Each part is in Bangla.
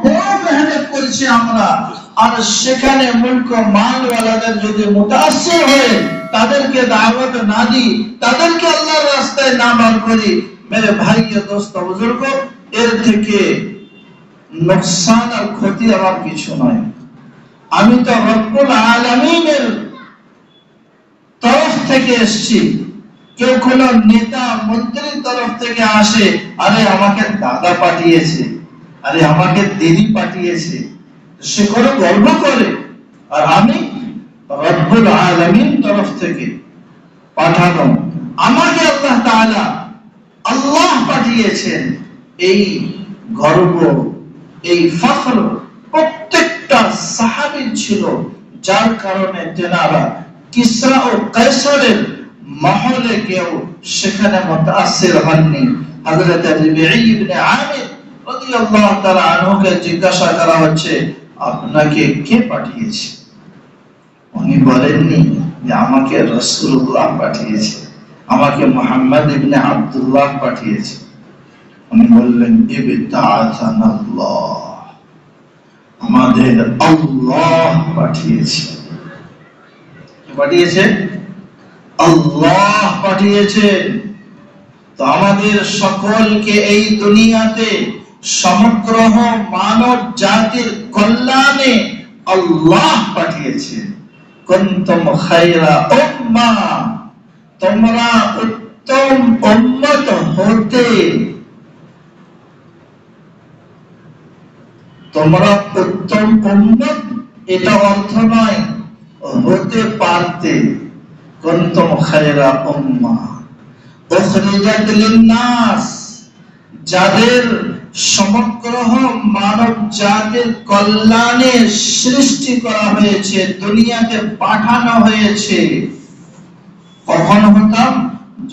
বড় মেহনত করেছি আমরা, আর সেখানে মুলক মালওয়ালাদের যদি মুতাসসির হয়ে তাদেরকে দাওয়াত না দিই, তাদেরকে আল্লাহর রাস্তায় না বার করি, মেরে ভাই দোস্ত বুজুর্গ, এর থেকে নোকসান আর ক্ষতি আমার কিছু নয়। আমি তো রব্বুল আলামিনের তরফ থেকে এসেছি। কেউ কোন নেতা মন্ত্রীর তরফ থেকে আসে, আরে আমাকে দাদা পাঠিয়েছে, আরে আমাকে দিদি পাঠিয়েছে, সে করে গর্ব করে। আর আমি রব্বুল আলামিন তরফ থেকে পাঠানো, আমাকে আল্লাহ তাআলা আল্লাহ পাঠিয়েছেন, এই গর্ব, এই ফখর প্রত্যেকটা সাহাবীর ছিল, যার কারণে তেনারা কিসরা ও কায়সারের মহলে কেউ সেখানে মুতাসসির হননি। হযরত রবীঈ ইবনে আমির রাদিয়াল্লাহু তাআলা আনহুকে জিজ্ঞাসা করা হচ্ছে, আপনাকে কে পাঠিয়েছে? উনি বলেননি যে আমাকে রাসূলুল্লাহ পাঠিয়েছে, আমাকে মুহাম্মদ ইবনে আব্দুল্লাহ পাঠিয়েছে। উনি বললেন, ইবতাআসানাল্লাহ, আমাদের আল্লাহ পাঠিয়েছে। কে পাঠিয়েছে? আল্লাহ পাঠিয়েছেন। তো আমাদের সকলকে এই দুনিয়াতে সমগ্র মানব জাতির কল্যাণে আল্লাহ পাঠিয়েছেন। কুনতুম খায়রা উম্মাহ, তোমরা উত্তম উম্মত হতে, তোমরা উত্তম উম্মত এটা অর্থ নয়, হতে পারতে। কুনতুম খায়রা উম্মাহ উখরিজাত লিন-নাস, যাদের সমগ্র মানব জাতির কল্যাণে সৃষ্টি করা হয়েছে, দুনিয়াতে পাঠানো হয়েছে। কখন হতাম?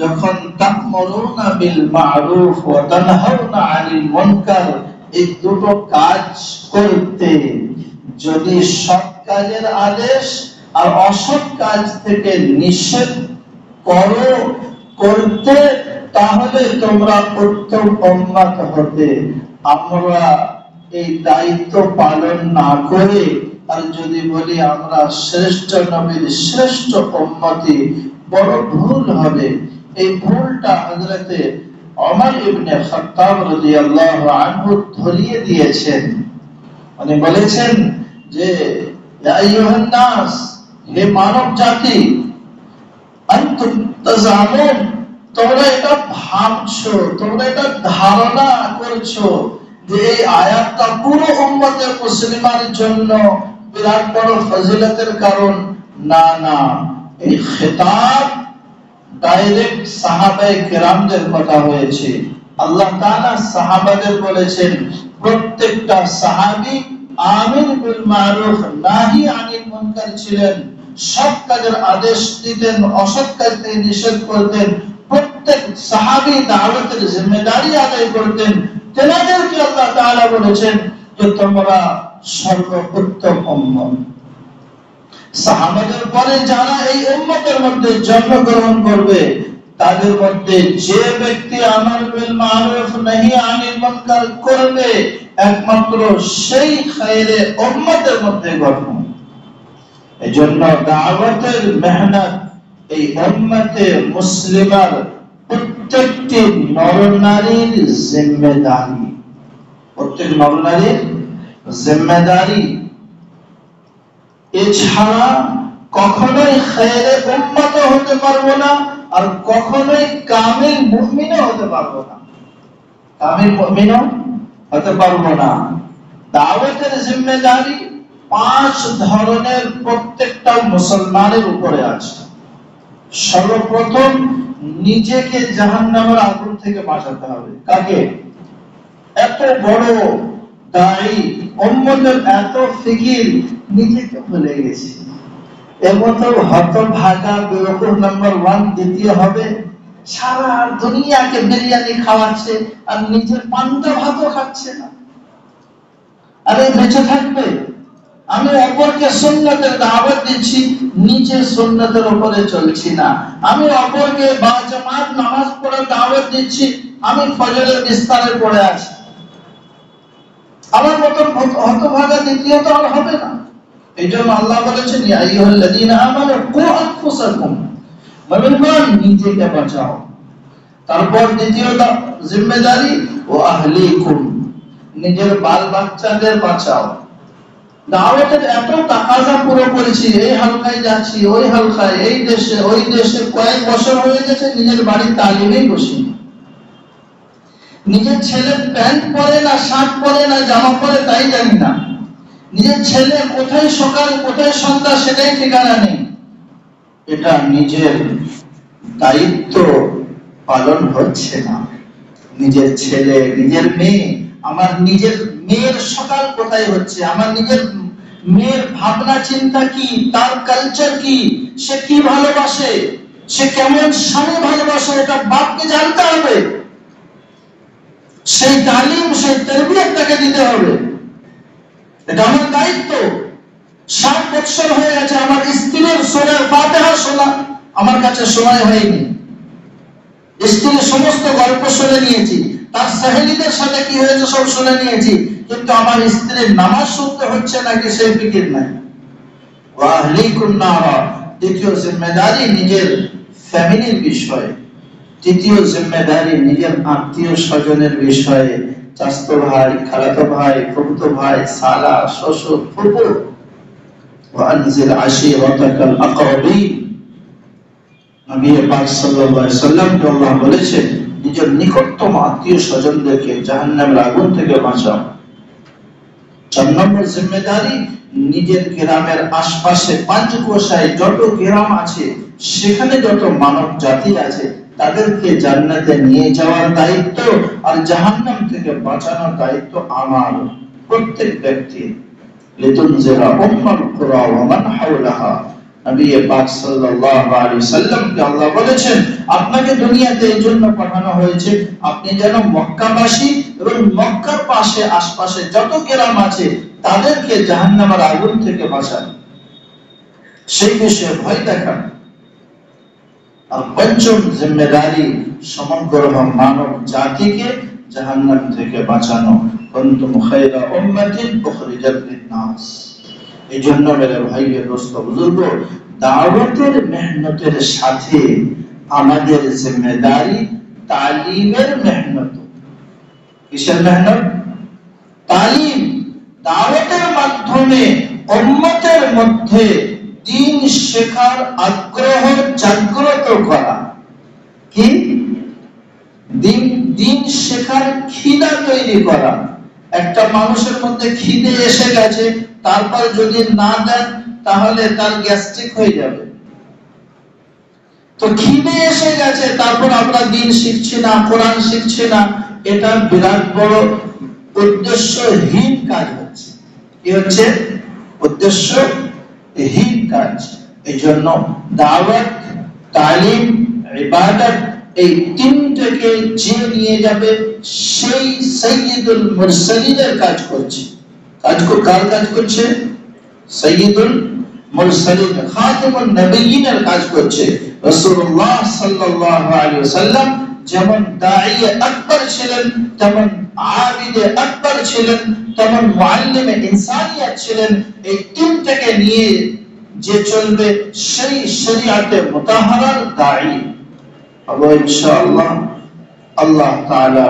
যখন তা'মুরুনা বিল মা'রুফ ওয়া তানহাউনা আনিল মুনকার, এই দুটো কাজ করতে। যদি সৎ কাজের আদেশ আর অসৎ কাজ থেকে নিষেধ করো করতে, তাহলে তোমরা উত্তম উম্মত হতে। আমরা এই দায়িত্ব পালন না করে আর যদি বলি আমরা শ্রেষ্ঠ নবীর শ্রেষ্ঠ উম্মতি, বড় ভুল হবে। এই ভুলটা হযরতে ওমর ইবনে খাত্তাব রাদিয়াল্লাহু আনহু ধরিয়ে দিয়েছেন। উনি বলেছেন যে, ইয়া আইয়ুহান নাস, হে মানব জাতি, আনতুম তাযামুন, তোমরা এটা ভাবছো, তোমরা এটা ধারণা করছো যে এই আয়াতটা পুরো উম্মতে মুসলিমার জন্য বিরাট বড় ফজিলতের কারণ। না না, এই খেতাব ডাইরেক্ট সাহাবায়ে কেরামদের কথা হয়েছে। আল্লাহ তাআলা সাহাবাদের বলেছেন, প্রত্যেকটা সাহাবী আমির বিল মারুফ নাহি আনিল মুনকার ছিলেন, সৎ কাজের আদেশ দিতেন, অসৎ কাজ থেকে নিষেধ করতেন। প্রত্যেক সাহাবী দাওয়াতের জিম্মেদারি আদায় করতেন। তেনাদেরকে আল্লাহ তাআলা বলেছেন যে তোমরা সর্বোত্তম উম্মত। সাহাবাদের পরে যারা এই উম্মতের মধ্যে জন্মগ্রহণ করবে, তাদের মধ্যে যে ব্যক্তি আমর বিল মারুফ নাহি আনিল মুনকার করবে, একমাত্র সেই খায়রে উম্মতের মধ্যে গঠন। এজন্য দাওয়াতের মেহনত এই উম্মতে মুসলিমার প্রত্যেকটি নরনারীর জিম্মেদারি, প্রত্যেক নরনারীর জিম্মেদারি। এছাড়া কখনোই খায়রে উম্মত হতে পারবো না, আর কখনোই কামিল মুমিনও হতে পারবো না। কামিল মুমিনও হতে পারবো না। দাওয়াতের জিম্মেদারি 5 ধরনের প্রত্যেকটা মুসলমানের উপরে আছে। সর্বপ্রথম নিজেকে জাহান্নামের আগুন থেকে বাঁচাতে হবে। কাকে? এত বড় দায়ী, উম্মতের এত ফিকির, নিজেকে ভুলে গেছি। এমত হতভাগা বেরকম নাম্বার 1 দ্বিতীয় হবে, সারা দুনিয়াকে বিরিয়ানি খাওয়াচ্ছে আর নিজের পান্তা ভাতও খাচ্ছে না। আরে বেঁচে থাকবে? আমি অপরকে সুন্নতের দাওয়াত দিচ্ছি, নিজে সুন্নতের উপরে চলছি না। আমি অপরকে বাজামাত নামাজ পড়ার দাওয়াত দিচ্ছি, আমি ফজরের বিস্তারে পড়ে আছি। আমার মতন হতভাগা দ্বিতীয়ত আর হবে না। এই জন্য আল্লাহ বলেছেন, ইয়া আইয়ুহাল্লাযীনা আমানু কু আনফুসাকুম, মুমিনগণ নিজেকে বাঁচাও। তারপর দ্বিতীয় জিম্মেদারি, ও আহলিকুম, নিজের বাল বাচ্চাদের বাঁচাও। দাওয়াতের এত তাকাজা পুরো করেছি, এই হালকায় যাচ্ছি, ওই হালকায়, এই দেশে ওই দেশে, কয়েক বছর হয়ে গেছে নিজের বাড়ির তালিমেই বসি। নিজের ছেলে প্যান্ট পরে না, শার্ট পরে না, জামা পরে তাই জানি না। নিজের ছেলে কোথায় সকাল কোথায় সন্ধ্যা সেটাই ঠিকানা নেই। এটা নিজের দায়িত্ব পালন হচ্ছে না। নিজের ছেলে, নিজের মেয়ে, আমার নিজের মেয়ের সকাল কোথায় হচ্ছে, আমার নিজের মেয়ের ভাবনা চিন্তা কি, তার কালচার কি, সে কি ভালোবাসে, সে কেমন স্বামী ভালোবাসে, এটা বাপকে জানতে হবে। সেই তালিম, সেই তারবিয়ত তাকে দিতে হবে। এটা আমার দায়িত্ব। 60 বছর হয়ে গেছে, আমার স্ত্রীর সূরা ফাতিহা শোনা আমার কাছে সময় হয়নি। স্ত্রীর সমস্ত গল্প শুনে নিয়েছি, তার সাহেলীদের সাথে কি হয়েছে সব শুনে নিয়েছি, কিন্তু আমার স্ত্রীর নামাজ শুনতে হচ্ছে নাকি সেই ফিকির নাই। ওয়া আহলিকুম নারা, দ্বিতীয় জিম্মেদারি নিজের ফ্যামিলির বিষয়ে। তৃতীয় জিম্মেদারি নিজের আত্মীয় স্বজনের বিষয়ে, চাচতো ভাই, খালাতো ভাই, ফুফতো ভাই, সালা, শ্বশুর, ফুফু। ওয়া আনজির আশীরাতাকাল আকরাবিন, নবী পাক সাল্লাল্লাহু আলাইহি ওয়াসাল্লামকে আল্লাহ বলেছেন, নিজের নিকটতম আত্মীয় স্বজনদেরকে জাহান্নামের আগুন থেকে বাঁচাও। 4 নম্বর জিম্মেদারি, নিজের গ্রামের আশপাশে পাঁচকোষায় যত গ্রাম আছে, সেখানে যত মানব জাতি আছে, তাদেরকে জান্নাতে নিয়ে যাওয়ার দায়িত্ব আর জাহান্নাম থেকে বাঁচানোর দায়িত্ব আমার, প্রত্যেক ব্যক্তির। লিতুনজিরা উম্মাল কুরা ওয়া মান হাওলাহা, নবী পাক সাল্লাল্লাহু আলাইহি ওয়াসাল্লামকে আল্লাহ বলেছেন, আপনাকে দুনিয়াতে এই জন্য পাঠানো হয়েছে, আপনি যেন মক্কাবাসী এবং মক্কার পাশে আশপাশে যত গ্রাম আছে তাদেরকে জাহান্নামের আগুন থেকে বাঁচান, সেই বিষয়ে ভয় দেখান। আর পঞ্চম জিম্মেদারি, সমগ্র মানব জাতিকে জাহান্নাম থেকে বাঁচানো। কুনতুম খায়রা উম্মাতিন উখরিজাত লিন-নাস। এই জন্য মেরে ভাইয়ের দোস্ত বুজুর্গ, দাওয়াতের মেহনতের সাথে আমাদের জিম্মেদারি তালিমের মেহনত। কিসের মেহনত? তালিম। দাওয়াতের মাধ্যমে উম্মতের মধ্যে দ্বীন শেখার আগ্রহ জাগ্রত করা। কি? দ্বীন শেখার খিদা তৈরি করা। একটা মানুষের মধ্যে খিদে এসে গেছে, তারপর যদি না দেন তাহলে তার গ্যাস্ট্রিক হয়ে যাবে। তো খিদে এসে গেছে, তারপর আমরা দ্বীন শিখছি না, কোরআন শিখছি না, এটা বিরাট বড় উদ্দেশ্যহীন কাজ হচ্ছে। কি হচ্ছে? উদ্দেশ্যহীন কাজ। এই জন্য দাওয়াত, তালিম, ইবাদত, এই তিনটাকে যে নিয়ে যাবে সেই সাইয়্যিদুল মুরসালিনের কাজ করছে। কার কাজ করছে? সাইয়্যিদুল মুরসালিন, খাতিমুন নবিয়্যিনের কাজ করছে। রাসূলুল্লাহ সাল্লাল্লাহু আলাইহি ওয়াসাল্লাম যেমন দাঈয়ে আকবর ছিলেন, তেমন আবিদে আকবর ছিলেন, তেমন মুআল্লিমে ইনসানিয়াত ছিলেন। এই তিনটাকে নিয়ে যে চলবে সেই শরীয়তে মুতাহহারার দাঈ হবে ইনশাআল্লাহ। আল্লাহ তাআলা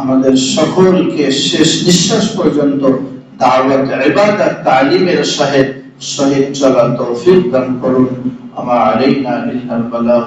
আমাদের সকলকে শেষ নিঃশ্বাস পর্যন্ত দাওয়াত, ইবাদত, তালিমের সহিত চলার তৌফিক দান করুন। আমা আলাইনা ইল্লাল বালাগ।